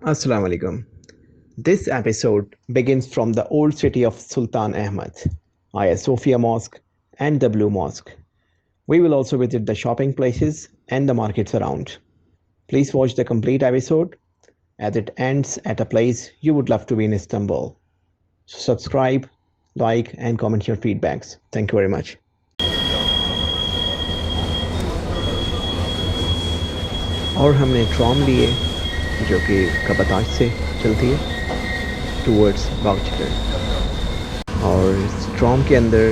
Assalamu alaikum. This episode begins from the old city of Sultan Ahmed, Hagia Sophia Mosque, and the Blue Mosque. We will also visit the shopping places and the markets around. Please watch the complete episode as it ends at a place you would love to be in Istanbul. So subscribe, like, and comment your feedbacks. Thank you very much. और हमने ट्रॉम लिए जो कि कबताज से चलती है towards बागचिटर और इस ट्रॉम के अंदर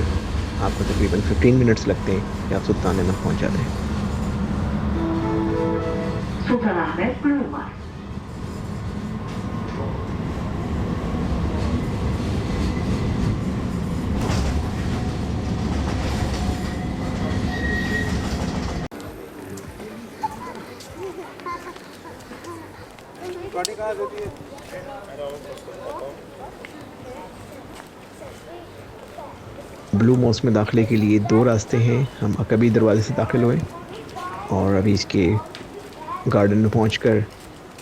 आपको तकरीबन 15 मिनट्स लगते हैं कि आप सुल्तान अहमद पहुंच जाते हैं। Sultanahmet Blue Mosque. Blue Mosque में दाखिले के लिए दो रास्ते हैं। हम अकबी दरवाजे से दाखिल हुए और अभी इसके गार्डन में पहुंचकर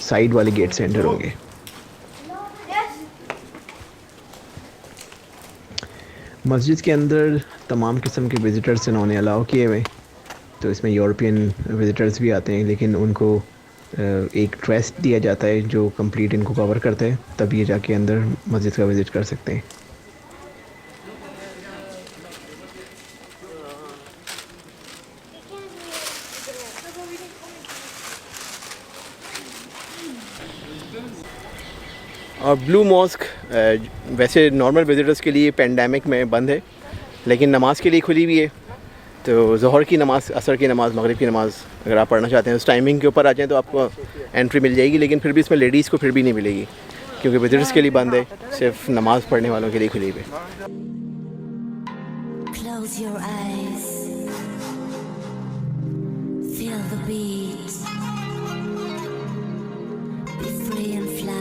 साइड वाले गेट से एंटर होंगे। मस्जिद के अंदर तमाम किस्म के विज़िटर्स इन्होंने अलाउ किए हुए, तो इसमें यूरोपियन विज़िटर्स भी आते हैं, लेकिन उनको एक ट्रस्ट दिया जाता है जो कंप्लीट इनको कवर करता है, तब ये जाके अंदर मस्जिद का विज़िट कर सकते हैं। और ब्लू मॉस्क वैसे नॉर्मल विज़िटर्स के लिए पेंडेमिक में बंद है, लेकिन नमाज के लिए खुली हुई है। तो ज़ोहर की नमाज़, असर की नमाज़, मगरिब की नमाज़ अगर आप पढ़ना चाहते हैं उस टाइमिंग के ऊपर आ जाएँ तो आपको एंट्री मिल जाएगी, लेकिन फिर भी इसमें लेडीज़ को फिर भी नहीं मिलेगी क्योंकि विज़िटर्स के लिए बंद है, सिर्फ नमाज़ पढ़ने वालों के लिए खुली हुई है। Close your eyes. Feel the beat. Be free and fly.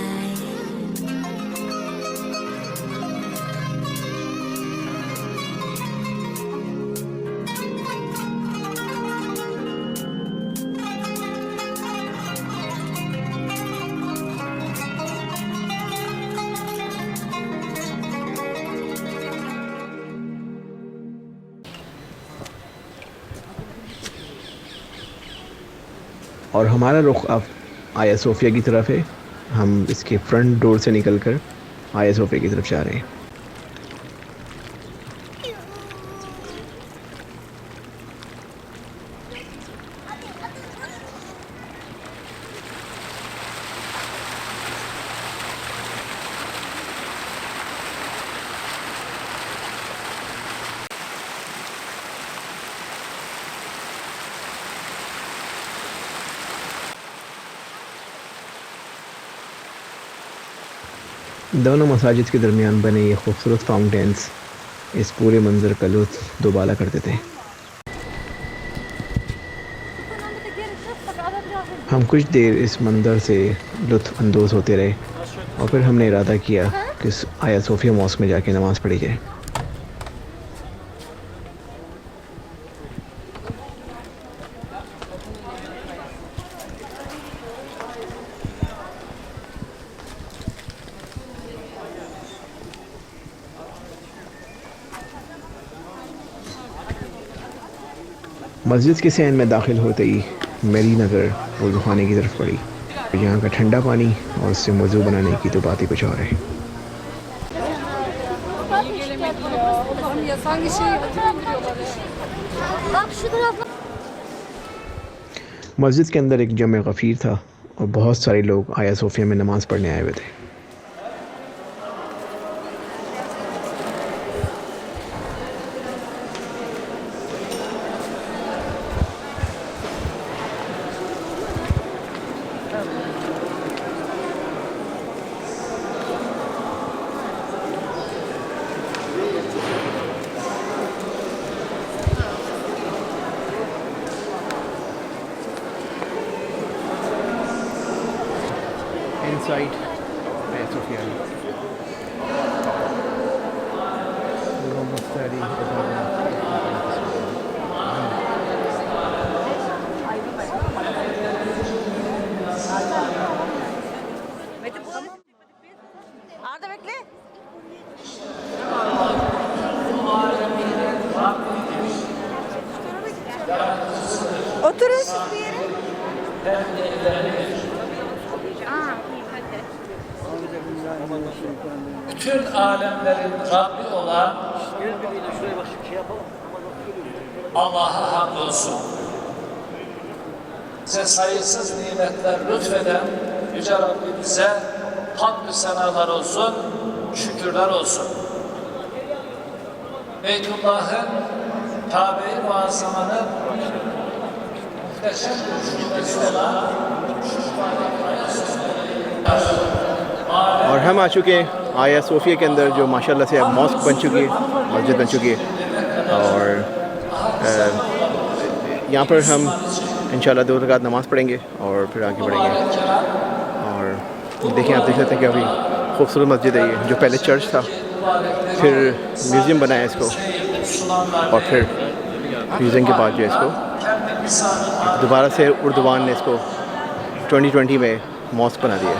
और हमारा रुख अब हाया सोफिया की तरफ है। हम इसके फ्रंट डोर से निकलकर हाया सोफिया की तरफ जा रहे हैं। दोनों मसाजिद के दरमियान बने ये खूबसूरत फाउंटेन्स इस पूरे मंज़र का लुत्फ़ दोबाला कर देते हैं। हम कुछ देर इस मंज़र से लुत्फ़ अंदोज़ होते रहे और फिर हमने इरादा किया कि हाया सोफिया मॉस्क में जाके नमाज़ पढ़ी जाए। मस्जिद के सहन में दाखिल होते ही मेरी नज़र वज़ूखाने की तरफ पड़ी। यहाँ का ठंडा पानी और उससे वज़ू बनाने की तो बात ही कुछ और है। मस्जिद के अंदर एक जमे गफ़ीर था और बहुत सारे लोग हाया सोफिया में नमाज़ पढ़ने आए हुए थे। Inside Hagia Sophia. Room of study. bütün alemlerin Rabbi olan Allah'a hamdolsun. Bize sayısız nimetler lütfeden Yüce Rabbimize hamdü senalar olsun, şükürler olsun. Beytullah'ın, Kabe-i Muazzama'nın muhteşem bir olan और हम आ चुके हैं आया सोफिया के अंदर जो माशाल्लाह से अब मॉस्क बन चुकी है, मस्जिद बन चुकी है। और यहाँ पर हम इंशाल्लाह 2 रकात नमाज़ पढ़ेंगे और फिर आगे बढ़ेंगे। और देखिए, आप देख सकते हैं कि अभी खूबसूरत मस्जिद है ये, जो पहले चर्च था, फिर म्यूज़ियम बनाया इसको, और फिर म्यूज़ियम के बाद जो है इसको दोबारा से उर्दुवान ने इसको 2020 में मॉस्क बना दिया है।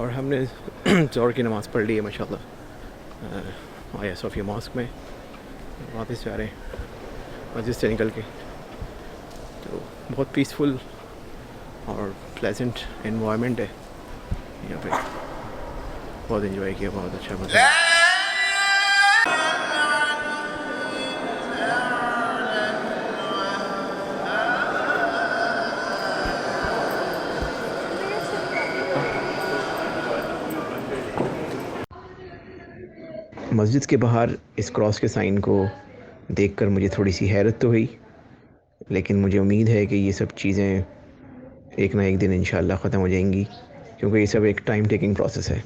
और हमने ज़ोहर की नमाज़ पढ़ ली है माशाल्लाह आया सोफिया मॉस्क में। वापस जा रहे हैं मस्जिद से निकल के, तो बहुत पीसफुल और प्लेजेंट एनवायरनमेंट है यहाँ पे। बहुत एंजॉय किया, बहुत अच्छा मज़ा। मस्जिद के बाहर इस क्रॉस के साइन को देखकर मुझे थोड़ी सी हैरत तो हुई, लेकिन मुझे उम्मीद है कि ये सब चीज़ें एक ना एक दिन इंशाल्लाह ख़त्म हो जाएंगी, क्योंकि ये सब एक टाइम टेकिंग प्रोसेस है।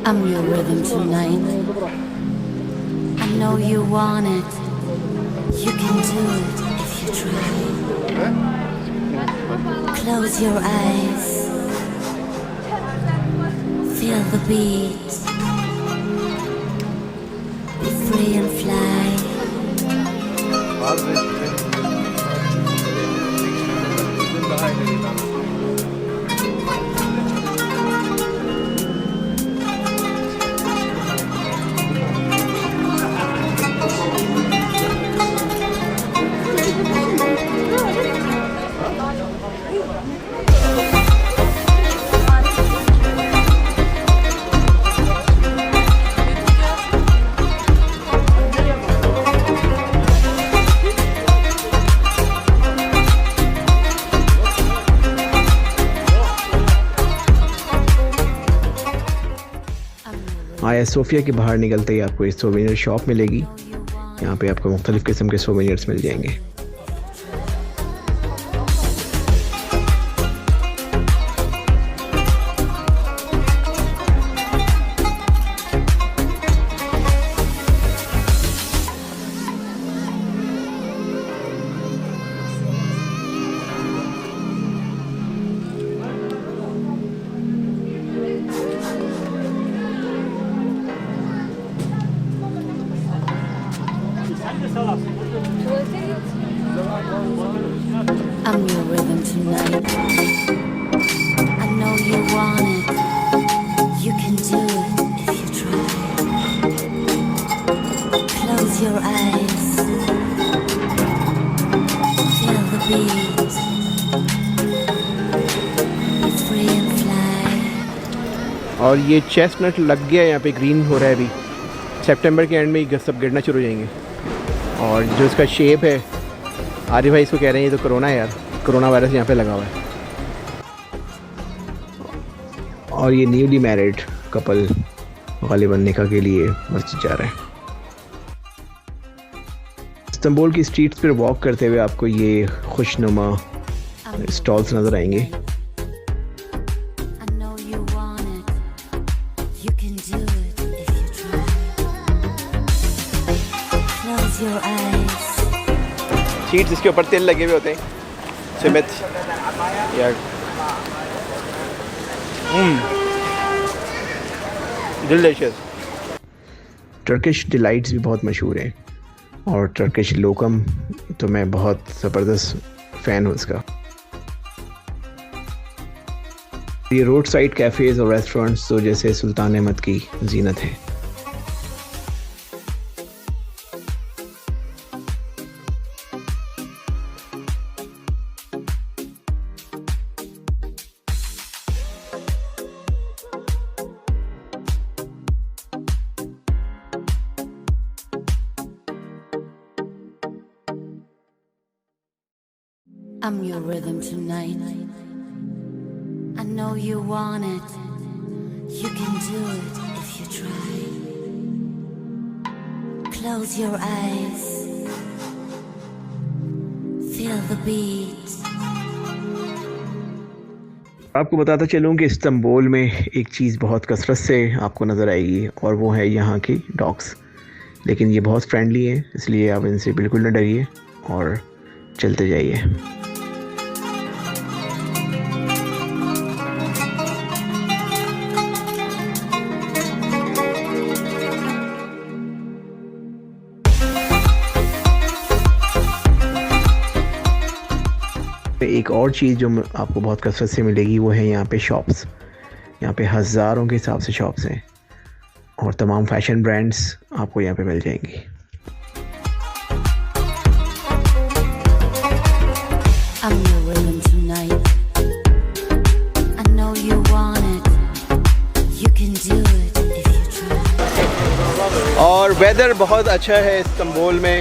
I'm your rhythm tonight. I know you want it. You can do it if you try. Close your eyes. Feel the beat. Be free and fly. आया सोफिया के बाहर निकलते ही आपको इस सोवेनियर शॉप मिलेगी। यहाँ पे आपको मुख्तलिफ़ किस्म के सोवेनियर्स मिल जाएंगे। I'm your rhythm tonight. I know you want it. You can do it if you try. Close your eyes. Feel the beat. Be free and fly. और ये चेस्टनट लग गया, यहाँ पे ग्रीन हो रहा है अभी। सितंबर के एंड में ही सब गिरना शुरू हो जाएंगे। और जो इसका शेप है, आरिफ भाई इसको कह रहे हैं ये तो कोरोना है यार, कोरोना वायरस यहाँ पे लगा हुआ है। और ये न्यूली मैरिड कपल गालिबन निकाह के लिए मस्जिद जा रहे हैं। इस्तांबुल की स्ट्रीट्स पर वॉक करते हुए आपको ये खुशनुमा स्टॉल्स नज़र आएंगे। I know you want it. You can do it if you try. Close your eyes. Sheets इसके ऊपर तेल लगे हुए होते हैं, सिमित या डिलीशियस। टर्किश डिलाइट्स भी बहुत मशहूर हैं और टर्किश लोकम तो मैं बहुत ज़बरदस्त फ़ैन हूँ इसका। ये रोड साइड कैफ़ेज़ और रेस्टोरेंट्स तो जैसे सुल्तान अहमद की जीनत है। I'm your rhythm tonight. I know you want it. You can do it if you try. Close your eyes. Feel the beat. आपको बताता चलूँ कि इस्तांबुल में एक चीज़ बहुत कसरत से आपको नज़र आएगी और वो है यहाँ की डॉग्स। लेकिन ये बहुत फ्रेंडली हैं, इसलिए आप इनसे बिल्कुल न डरिए और चलते जाइए। एक और चीज़ जो आपको बहुत कसरत से मिलेगी वो है यहाँ पे शॉप्स। यहाँ पे हज़ारों के हिसाब से शॉप्स हैं और तमाम फैशन ब्रांड्स आपको यहाँ पे मिल जाएंगी। I'm your rhythm tonight. I know you want it. You can do it if you try. और वेदर बहुत अच्छा है इस्तांबुल में।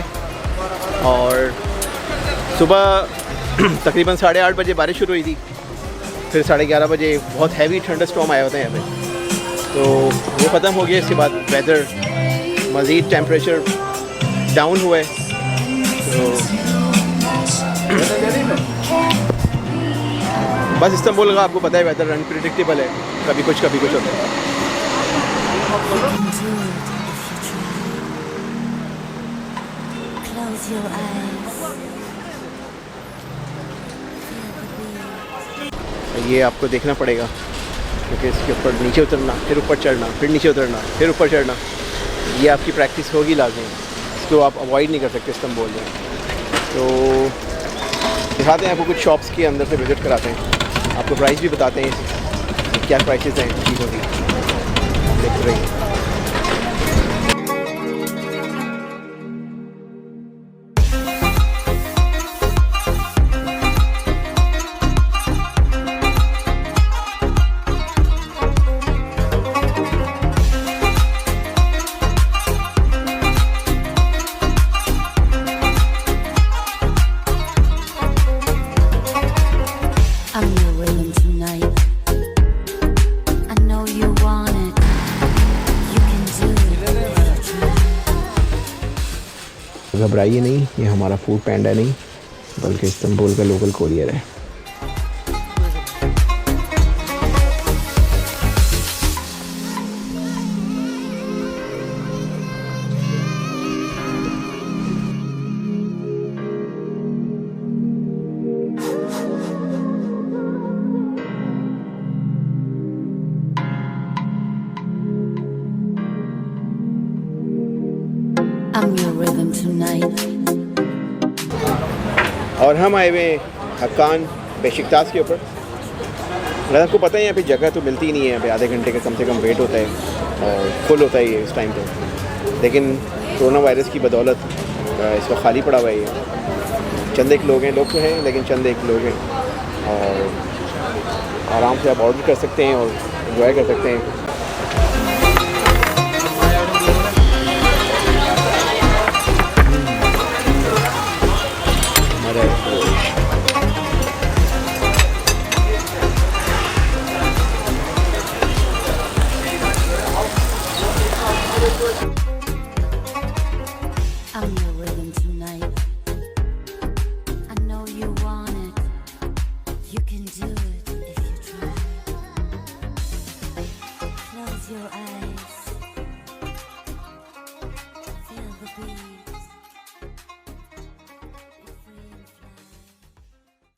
और सुबह तकरीबन 8:30 बजे बारिश शुरू हुई थी, फिर 11:30 बजे बहुत हैवी थंडर स्टॉर्म आया होता है यहाँ पे, तो वो ख़त्म हो गया। इसके बाद वेदर मज़ीद टेम्परेचर डाउन हुआ है। तो बस इस्तांबुल का आपको पता है वेदर अनप्रिडिक्टेबल है, कभी कुछ होता है। Close your eyes. ये आपको देखना पड़ेगा क्योंकि इसके ऊपर नीचे उतरना, फिर ऊपर चढ़ना, फिर नीचे उतरना, फिर ऊपर चढ़ना, ये आपकी प्रैक्टिस होगी लाज़मी। इसको आप अवॉइड नहीं कर सकते इस्तांबुल में। तो दिखाते हैं आपको कुछ शॉप्स के अंदर से विज़िट कराते हैं, आपको प्राइस भी बताते हैं क्या प्राइसेस हैं चीज़ों की। देख रही हैं। I'm your rhythm tonight. I know you want it. घबराइए नहीं, ये हमारा फूड पैंडा नहीं बल्कि इस्तांबुल का लोकल कोरियर है। I'm your rhythm tonight. और हम आए हुए हक्कान बेशिकतास के ऊपर। अगर आपको पता है यहाँ पे जगह तो मिलती ही नहीं है, यहाँ पे आधे घंटे का कम से कम वेट होता है और फुल होता है ये इस टाइम पे। लेकिन कोरोना वायरस की बदौलत इस वक्त खाली पड़ा हुआ है ये। चंद एक लोग हैं, लोग तो हैं लेकिन चंद एक लोग हैं और आराम से आप ऑर्डर कर सकते हैं और एंजॉय कर सकते हैं।